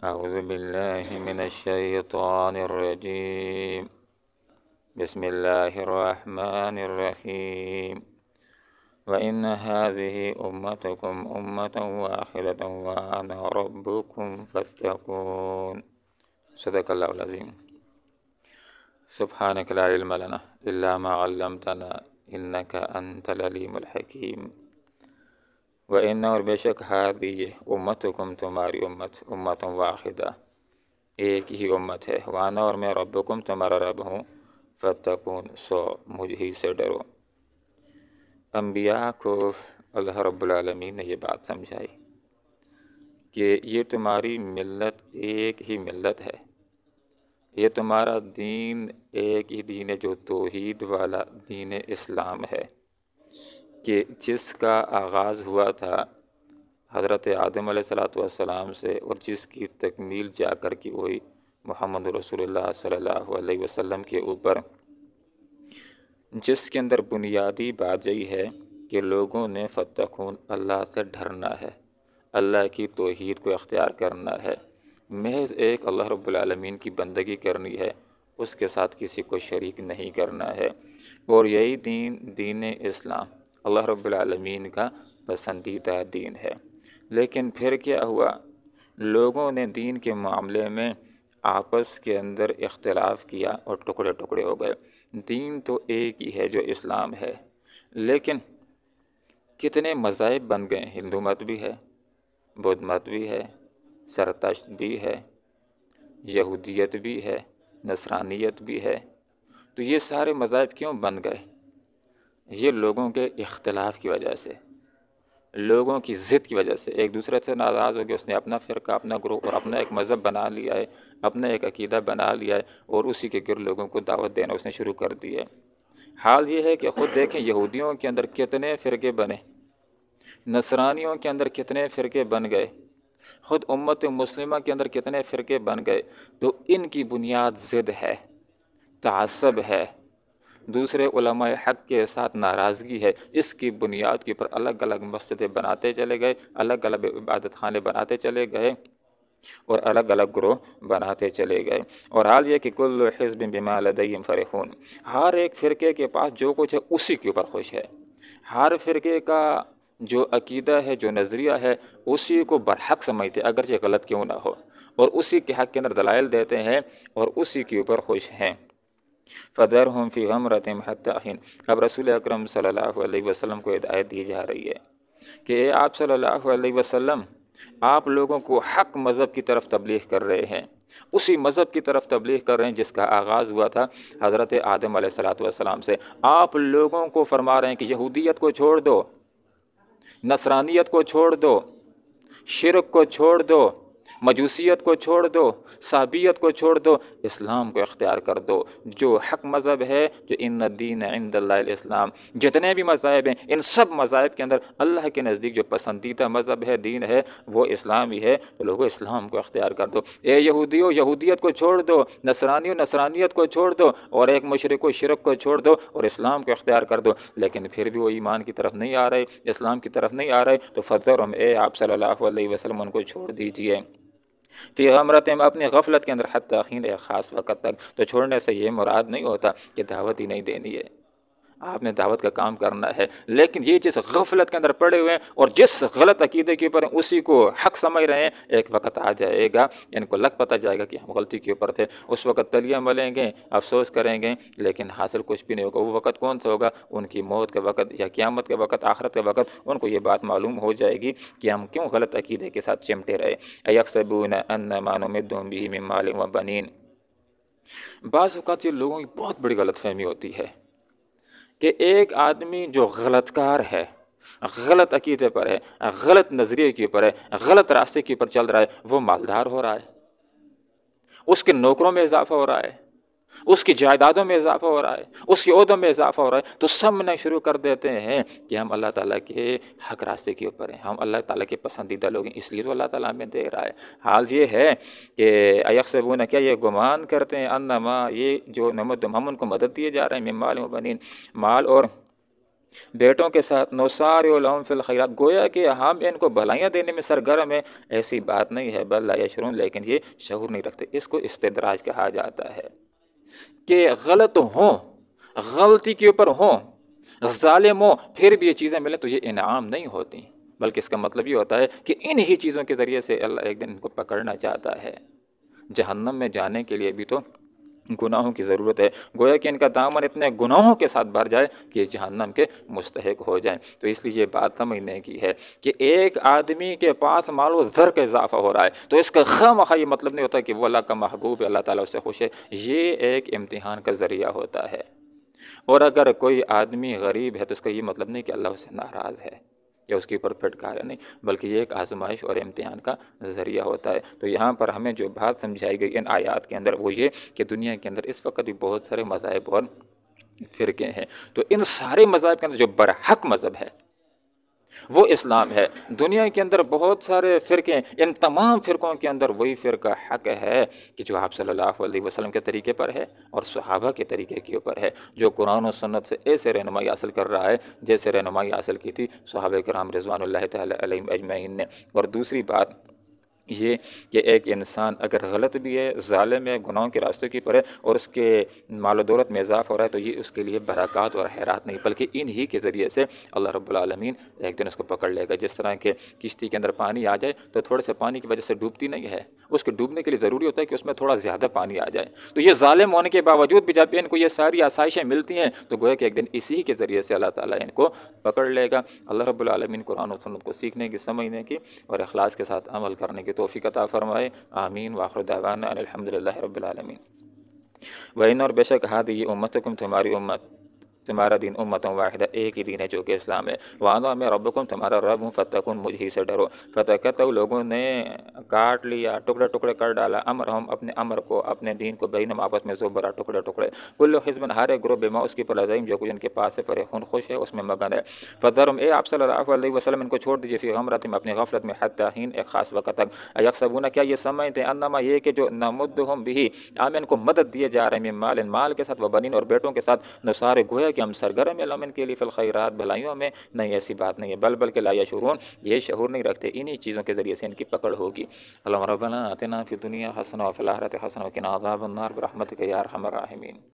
أعوذ بالله من الشيطان الرجيم. بسم الله الرحمن الرحيم. وإن هذه أمتكم أمة واحدة وأنا ربكم فاتقون. صدق الله العظيم. سبحانك لا علم لنا إلا ما علمتنا إنك أنت العليم الحكيم. وإن اور بے شک هذه أمتكم تمہاری امت واحدہ ایک ہی امت ہے، وانا اور میں ربکم تمہارا رب ہوں، فتقون سو مجھ ہی سے ڈرو۔ انبیاء کو اللہ رب العالمین نے یہ بات سمجھائی کہ یہ تمہاری ملت ایک ہی ملت ہے، یہ تمہارا دین ایک ہی دین ہے جو توحید والا دین اسلام ہے، کہ جس کا آغاز ہوا تھا حضرت آدم علیہ السلام سے اور جس کی تکمیل جا کر کی ہوئی محمد رسول اللہ صلی اللہ علیہ وسلم کے اوپر، جس کے اندر بنیادی بات یہی ہے کہ لوگوں نے فتقون اللہ سے ڈرنا ہے، اللہ کی توحید کو اختیار کرنا ہے، محض ایک اللہ رب العالمین کی بندگی کرنی ہے، اس کے ساتھ کسی کو شریک نہیں کرنا ہے، اور یہی دین اسلام اللہ رب العالمین کا پسندیدہ دین ہے۔ لیکن پھر کیا ہوا؟ لوگوں نے دین کے معاملے میں آپس کے اندر اختلاف کیا اور ٹکڑے ٹکڑے ہو گئے۔ دین تو ایک ہی ہے جو اسلام ہے، لیکن کتنے مذاہب بن گئے۔ ہندو مت بھی ہے، بدھ مت بھی ہے، زرتشت بھی ہے، یہودیت بھی ہے، نصرانیت بھی ہے۔ تو یہ سارے مذاہب کیوں بن گئے؟ یہ لوگوں کے اختلاف کی وجہ سے، لوگوں کی ضد کی وجہ سے، ایک دوسرے سے ناراض ہو گیا، اس نے اپنا فرقہ، اپنا گروہ اور اپنا ایک مذہب بنا لیا ہے، اپنا ایک عقیدہ بنا لیا ہے، اور اسی کے گرد لوگوں کو دعوت دینا اس نے شروع کر دی ہے۔ حال یہ ہے کہ خود دیکھیں یہودیوں کے اندر کتنے فرقے بنے، نصرانیوں کے اندر کتنے فرقے بن گئے، خود امت مسلمہ کے اندر کتنے فرقے بن گئے۔ تو ان کی بنیاد ضد ہے، تعصب ہے، دوسرے علماء حق کے ساتھ ناراضگی ہے۔ اس کی بنیاد کے اوپر الگ الگ مسجدیں بناتے چلے گئے، الگ الگ عبادت خانے بناتے چلے گئے، اور الگ الگ گروہ بناتے چلے گئے۔ اور حال یہ کہ کل حزب بما لدیہم فرحون، ہر ایک فرقے کے پاس جو کچھ ہے اسی کے اوپر خوش ہے۔ ہر فرقے کا جو عقیدہ ہے، جو نظریہ ہے، اسی کو برحق سمجھتے اگرچہ غلط کیوں نہ ہو، اور اسی کے حق کے اندر دلائل دیتے ہیں اور اسی کے اوپر خوش ہیں۔ فَذَرْهُمْ فِي غَمْرَتِهِمْ حَتَّىٰ حِينٍ۔ اب رسول اکرم صلی اللہ علیہ وسلم کو ہدایت دی جا رہی ہے کہ اے آپ صلی اللہ علیہ وسلم، آپ لوگوں کو حق مذہب کی طرف تبلیغ کر رہے ہیں، اسی مذہب کی طرف تبلیغ کر رہے ہیں جس کا آغاز ہوا تھا حضرت آدم علیہ السلام سے۔ آپ لوگوں کو فرما رہے ہیں کہ یہودیت کو چھوڑ دو، نصرانیت کو چھوڑ دو، شرک کو چھوڑ دو، مجوسیت کو چھوڑ دو، صابیت کو چھوڑ دو، اسلام کو اختیار کر دو، جو حق مذہب ہے، جو ان الدین عند اللہ الاسلام۔ جتنے بھی مذاہب ہیں، ان سب مذاہب کے اندر اللہ کے نزدیک جو پسندیدہ مذہب ہے، دین ہے، وہ اسلام ہی ہے۔ تو لوگوں اسلام کو اختیار کر دو۔ اے یہودیو، یہودیت کو چھوڑ دو، نصرانیو، نصرانیت کو چھوڑ دو، اور ایک مشرک و شرک کو چھوڑ دو اور اسلام کو اختیار کر دو۔ لیکن پھر بھی وہ ایمان کی طرف نہیں آ رہے، اسلام کی طرف نہیں آ رہے، تو فذرہم، اے آپ صلی اللہ علیہ وسلم ان کو چھوڑ دیجئے، فی غمرتہم، اپنی غفلت کے اندر، حتی حین، ایک خاص وقت تک۔ تو چھوڑنے سے یہ مراد نہیں ہوتا کہ دعوت ہی نہیں دینی ہے، آپ نے دعوت کا کام کرنا ہے، لیکن یہ جس غفلت کے اندر پڑے ہوئے ہیں اور جس غلط عقیدے کے اوپر ہیں اسی کو حق سمجھ رہے ہیں، ایک وقت آ جائے گا، ان کو لگ پتہ جائے گا کہ ہم غلطی کے اوپر تھے، اس وقت تلیاں ملیں گے، افسوس کریں گے، لیکن حاصل کچھ بھی نہیں ہوگا۔ وہ وقت کون سا ہوگا؟ ان کی موت کے وقت یا قیامت کے وقت، آخرت کے وقت، ان کو یہ بات معلوم ہو جائے گی کہ ہم کیوں غلط عقیدے کے ساتھ چمٹے رہے۔ ایحسبون انما نمدہم بہ من مال وبنین۔ بعض اوقات یہ لوگوں کی بہت بڑی غلط فہمی ہوتی ہے کہ ایک آدمی جو غلط کار ہے، غلط عقیدے پر ہے، غلط نظریے کے اوپر ہے، غلط راستے کے اوپر چل رہا ہے، وہ مالدار ہو رہا ہے، اس کے نوکروں میں اضافہ ہو رہا ہے، اس کی جائیدادوں میں اضافہ ہو رہا ہے، اس کے عہدوں میں اضافہ ہو رہا ہے، تو سمجھنا شروع کر دیتے ہیں کہ ہم اللہ تعالیٰ کے حق راستے کے اوپر ہیں، ہم اللہ تعالیٰ کے پسندیدہ لوگ ہیں، اس لیے تو اللہ تعالیٰ ہمیں دے رہا ہے۔ حال یہ ہے کہ ایحسبون، کیا یہ گمان کرتے ہیں، انما، یہ جو نمدہم، ہم ان کو مدد دیے جا رہے ہیں، من مال و بنین، مال اور بیٹوں کے ساتھ نسارع لہم فی الخیرات، گویا کہ ہم ان کو بھلائیاں دینے میں سرگرم ہیں، ایسی بات نہیں ہے، بل لا یشعرون، لیکن یہ شعور نہیں رکھتے۔ اس کو استدراج کہا جاتا ہے کہ غلط ہوں، غلطی کے اوپر ہوں، ظالم ہوں، پھر بھی یہ چیزیں ملیں تو یہ انعام نہیں ہوتی، بلکہ اس کا مطلب یہ ہوتا ہے کہ انہی چیزوں کے ذریعے سے اللہ ایک دن ان کو پکڑنا چاہتا ہے۔ جہنم میں جانے کے لیے بھی تو گناہوں کی ضرورت ہے، گویا کہ ان کا دامن اتنے گناہوں کے ساتھ بھر جائے کہ یہ جہنم کے مستحق ہو جائیں۔ تو اس لیے یہ بات سمجھنے کی ہے کہ ایک آدمی کے پاس مال و زر کا اضافہ ہو رہا ہے تو اس کا خواہ یہ مطلب نہیں ہوتا کہ وہ اللہ کا محبوب ہے، اللہ تعالیٰ اس سے خوش ہے، یہ ایک امتحان کا ذریعہ ہوتا ہے۔ اور اگر کوئی آدمی غریب ہے تو اس کا یہ مطلب نہیں کہ اللہ اس سے ناراض ہے یا اس کے اوپر پھٹکار ہے، نہیں، بلکہ یہ ایک آزمائش اور امتحان کا ذریعہ ہوتا ہے۔ تو یہاں پر ہمیں جو بات سمجھائی گئی ان آیات کے اندر وہ یہ کہ دنیا کے اندر اس وقت بھی بہت سارے مذاہب اور فرقے ہیں، تو ان سارے مذاہب کے اندر جو برحق مذہب ہے وہ اسلام ہے۔ دنیا کے اندر بہت سارے فرقے ہیں، ان تمام فرقوں کے اندر وہی فرقہ حق ہے کہ جو آپ صلی اللہ علیہ وسلم کے طریقے پر ہے اور صحابہ کے طریقے کے اوپر ہے، جو قرآن و سنت سے ایسے رہنمائی حاصل کر رہا ہے جیسے رہنمائی حاصل کی تھی صحابہ کرام رضوان اللہ تعالی علیہم اجمعین نے۔ اور دوسری بات یہ کہ ایک انسان اگر غلط بھی ہے، ظالم ہے، گناہوں کے راستے کی پر ہے اور اس کے مال و دولت میں اضافہ ہو رہا ہے تو یہ اس کے لیے برکات اور خیرات نہیں، بلکہ انہی کے ذریعے سے اللہ رب العالمین ایک دن اس کو پکڑ لے گا۔ جس طرح کہ کشتی کے اندر پانی آ جائے تو تھوڑے سے پانی کی وجہ سے ڈوبتی نہیں ہے، اس کے ڈوبنے کے لیے ضروری ہوتا ہے کہ اس میں تھوڑا زیادہ پانی آ جائے۔ تو یہ ظالم ہونے کے باوجود بھی جب ان کو یہ ساری آسائشیں ملتی ہیں تو گویا کہ ایک دن اسی کے ذریعے سے اللہ تعالیٰ ان کو پکڑ لے گا۔ اللہ رب العالمین قرآن و سنت کو سیکھنے کی، سمجھنے کی اور اخلاص کے ساتھ عمل کرنے کی توفیق عطا فرمائے۔ آمین وآخر دعوانا ان الحمد للہ رب العالمین۔ وَإِنَّ، اور بے شک ہذِهِ امتکم، تمہاری امت، تمہارا دین امت واحدہ، ایک ہی دین ہے جو کہ اسلام ہے۔ وَأَنَا میں ربکم، تمہارا رب ہوں، فَاتَّقُونِ، مجھ ہی سے ڈرو۔ فَتَكَتَّوْا، لوگوں نے کاٹ لیا، ٹکڑے ٹکڑے کر ڈالا، امرہم، اپنے امر کو، اپنے دین کو، بینہم، آپس میں زبرا، ٹکڑے ٹکڑے، کل حزب، ہر ایک گروہ، بما، اس کی پر لدیہم، جو کچھ ان کے پاس ہے، فرحون، خوش ہے، اس میں مگن ہے۔ فذرہم، اے آپ صلی اللہ علیہ وسلم ان کو چھوڑ دیجیے، فی غمرتہم، اپنی غفلت میں، حتی حین، ایک خاص وقت تک، ایحسبون، کیا یہ سمجھتے ہیں، انما، یہ کہ جو نمدہم بہ، ہم ان کو مدد دیے جا رہے ہیں، من مال، مال کے ساتھ، وبنین، اور بیٹوں کے ساتھ، نصارے، گویا کہ ہم سرگرم ہیں لمن کے لیے، فی الخیرات، بھلائیوں میں، نہیں، ایسی بات نہیں ہے، بلکہ لا یشعرون، یہ شعور نہیں رکھتے، انہی چیزوں کے ذریعے سے ان کی پکڑ ہوگی۔ اللہم ربنا آتنا فی الدنیا حسنہ وفی الآخرۃ حسنہ وقنا عذاب النار برحمتک یا ارحم الراحمین۔